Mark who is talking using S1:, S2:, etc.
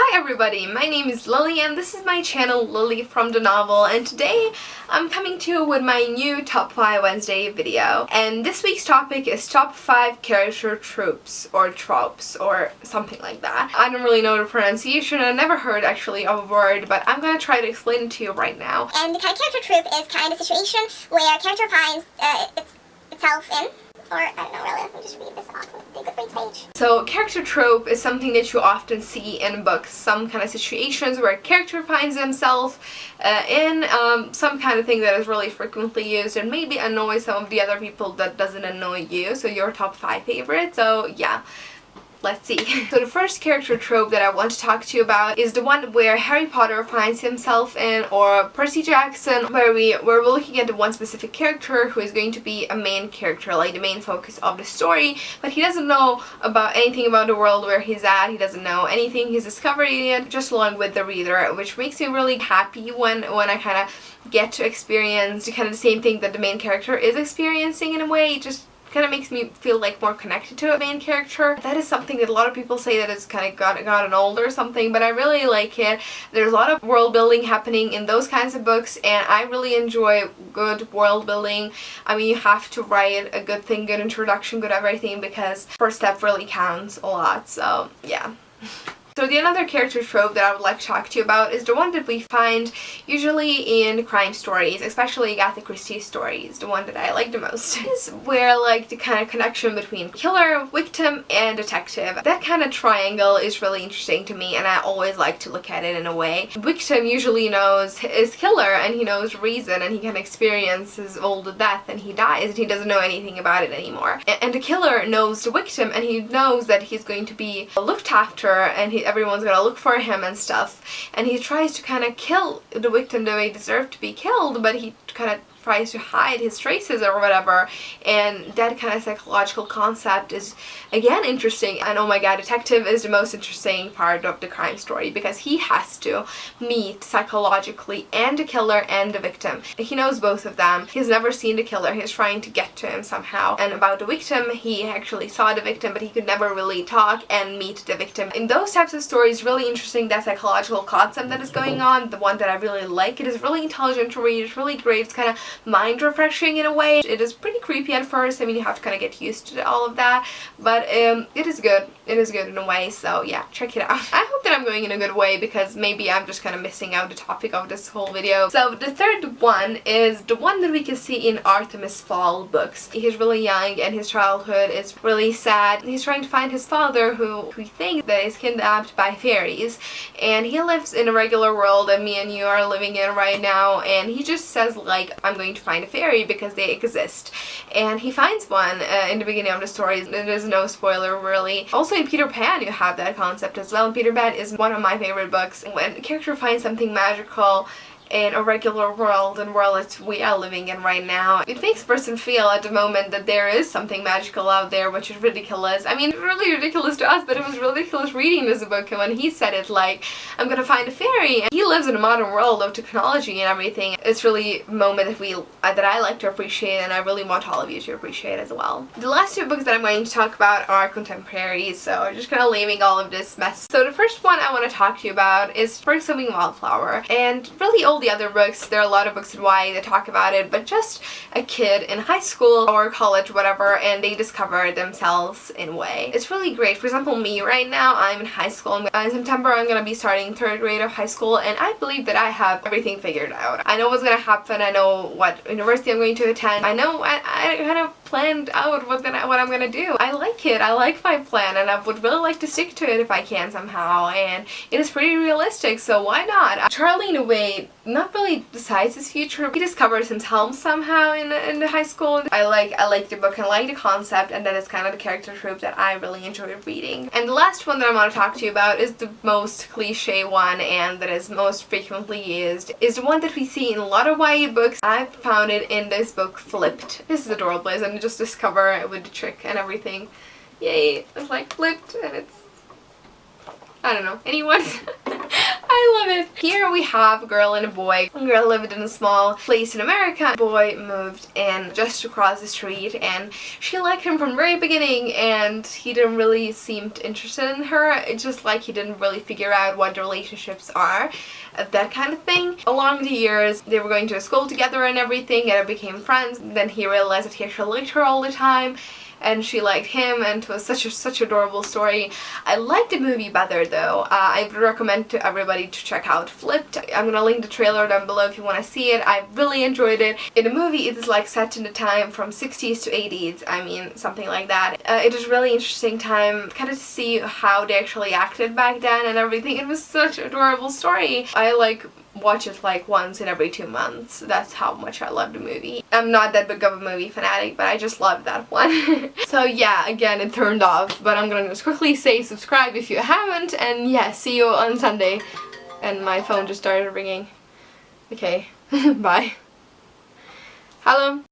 S1: Hi everybody, my name is Lily and this is my channel Lily from the Novel, and today I'm coming to you with my new Top 5 Wednesday video. And this week's topic is Top 5 Character Tropes or Tropes or something like that. I don't really know the pronunciation, I never heard actually of a word, but I'm gonna try to explain it to you right now.
S2: And the kind of character trope is kind of a situation where a character finds itself in. Or, I don't know really, let me just read this off of the Goodreads page.
S1: So, character trope is something that you often see in books. Some kind of situations where a character finds himself in some kind of thing that is really frequently used and maybe annoys some of the other people that doesn't annoy you. So, your top 5 favorites. So, yeah. Let's see. So the first character trope that I want to talk to you about is the one where Harry Potter finds himself in, or Percy Jackson, where we're looking at the one specific character who is going to be a main character, like the main focus of the story, but he doesn't know about anything about the world where he's at, he doesn't know anything, he's discovering it just along with the reader, which makes me really happy when I kind of get to experience kind of the same thing that the main character is experiencing in a way. It just kind of makes me feel like more connected to a main character. That is something that a lot of people say that it's kind of gotten old or something, but I really like it. There's a lot of world building happening in those kinds of books, and I really enjoy good world building. I mean, you have to write a good thing, good introduction, good everything, because first step really counts a lot, so yeah. So the another character trope that I would like to talk to you about is the one that we find usually in crime stories, especially Agatha Christie stories, the one that I like the most. Is where like the kind of connection between killer, victim, and detective. That kind of triangle is really interesting to me, and I always like to look at it in a way. Victim usually knows his killer and he knows reason and he can experience his old death and he dies and he doesn't know anything about it anymore. And the killer knows the victim and he knows that he's going to be looked after and everyone's gonna look for him and stuff, and he tries to kind of kill the victim the way he deserved to be killed, but he kind of tries to hide his traces or whatever, and that kind of psychological concept is again interesting. And oh my god, detective is the most interesting part of the crime story because he has to meet psychologically and the killer and the victim. He knows both of them. He's never seen the killer, he's trying to get to him somehow. And about the victim, he actually saw the victim but he could never really talk and meet the victim. In those types of stories, really interesting, that psychological concept that is going on, the one that I really like. It is really intelligent to read, it's really great, it's kind of mind refreshing in a way. It is pretty creepy at first, I mean you have to kind of get used to all of that, but it is good in a way, so yeah, check it out. I hope that I'm going in a good way because maybe I'm just kind of missing out the topic of this whole video. So the third one is the one that we can see in Artemis Fowl books. He's really young and his childhood is really sad. He's trying to find his father who we think that is kidnapped by fairies, and he lives in a regular world that me and you are living in right now, and he just says like, I'm going to find a fairy because they exist, and he finds one in the beginning of the story. There's no spoiler really. Also in Peter Pan you have that concept as well. Peter Pan is one of my favorite books. When a character finds something magical in a regular world and world that we are living in right now, it makes a person feel at the moment that there is something magical out there, which is ridiculous. I mean, it's really ridiculous to us, but it was ridiculous reading this book when he said it, like, I'm gonna find a fairy. And he lives in a modern world of technology and everything. It's really a moment that I like to appreciate, and I really want all of you to appreciate as well. The last two books that I'm going to talk about are contemporaries, so I'm just kind of leaving all of this mess. So the first one I want to talk to you about is Sparks of Wildflower, and really all the other books, there are a lot of books in YA that talk about it, but just a kid in high school or college, whatever, and they discover themselves in a way. It's really great. For example, me right now, I'm in high school. In September, I'm gonna be starting 3rd grade of high school, and I believe that I have everything figured out. I know what's gonna happen, I know what university I'm going to attend, I know I kind of planned out what I'm gonna do. I like it, I like my plan, and I would really like to stick to it if I can somehow, and it is pretty realistic, so why not? Charlie, in a way, not really decides his future. He discovers himself somehow in the high school. I like the book and like the concept, and that is kind of the character trope that I really enjoy reading. And the last one that I want to talk to you about is the most cliche one, and that is most frequently used, is the one that we see in a lot of YA books. I found it in this book, Flipped. This is adorable, isn't it? Just discover it with the trick and everything. Yay, it's like flipped, and it's, I don't know, anyone? I I love it. Here we have a girl and a boy. A girl lived in a small place in America. A boy moved in just across the street, and she liked him from the very beginning, and he didn't really seem interested in her. It's just like he didn't really figure out what the relationships are, that kind of thing. Along the years, they were going to school together and everything, and they became friends. Then he realized that he actually liked her all the time, and she liked him, and it was such adorable story. I liked the movie better though. I would recommend to everybody to check out Flipped. I'm gonna link the trailer down below if you want to see it. I really enjoyed it. In the movie, it is like set in the time from 60s to 80s. I mean, something like that. It was really interesting time, kind of to see how they actually acted back then and everything. It was such an adorable story. I like watch it like once in every 2 months. That's how much I love the movie. I'm not that big of a movie fanatic, but I just love that one. So yeah, again, it turned off, but I'm gonna just quickly say subscribe if you haven't, and yeah, see you on Sunday. And my phone just started ringing. Okay, bye. Hello?